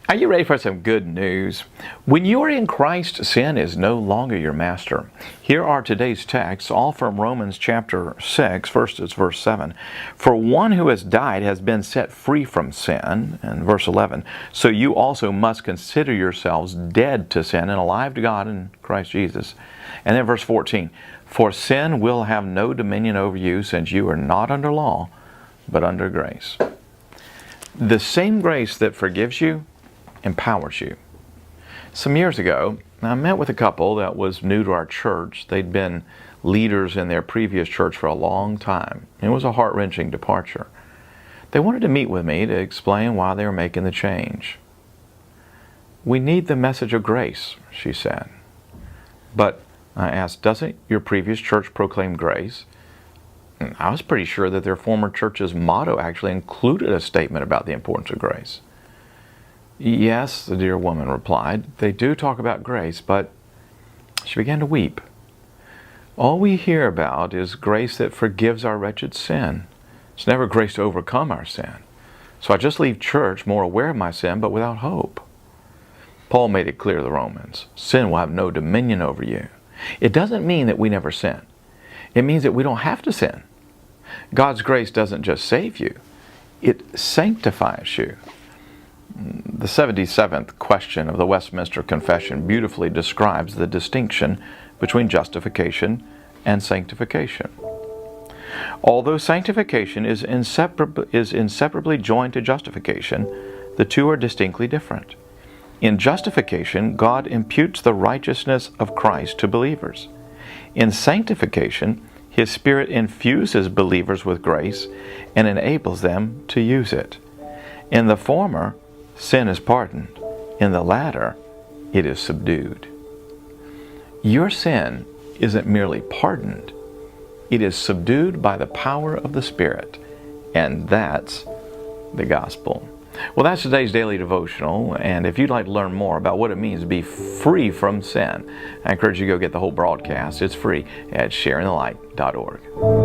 Are you ready for some good news? When you are in Christ, sin is no longer your master. Here are today's texts, all from Romans chapter 6, first is verse 7. For one who has died has been set free from sin, and verse 11. So you also must consider yourselves dead to sin and alive to God in Christ Jesus. And then verse 14. For sin will have no dominion over you, since you are not under law, but under grace. The same grace that forgives you empowers you. Some years ago, I met with a couple that was new to our church. They'd been leaders in their previous church for a long time. It was a heart-wrenching departure. They wanted to meet with me to explain why they were making the change. We need the message of grace, she said. But I asked, doesn't your previous church proclaim grace? And I was pretty sure that their former church's motto actually included a statement about the importance of grace. Yes, the dear woman replied, they do talk about grace, but she began to weep. All we hear about is grace that forgives our wretched sin. It's never grace to overcome our sin. So I just leave church more aware of my sin, but without hope. Paul made it clear to the Romans, sin will have no dominion over you. It doesn't mean that we never sin. It means that we don't have to sin. God's grace doesn't just save you, it sanctifies you. The 77th question of the Westminster Confession beautifully describes the distinction between justification and sanctification. Although sanctification is inseparably joined to justification, the two are distinctly different. In justification, God imputes the righteousness of Christ to believers. In sanctification, His Spirit infuses believers with grace and enables them to use it. In the former, sin is pardoned. In the latter, it is subdued. Your sin isn't merely pardoned. It is subdued by the power of the Spirit. And that's the gospel. Well, that's today's daily devotional. And if you'd like to learn more about what it means to be free from sin, I encourage you to go get the whole broadcast. It's free at sharingthelight.org.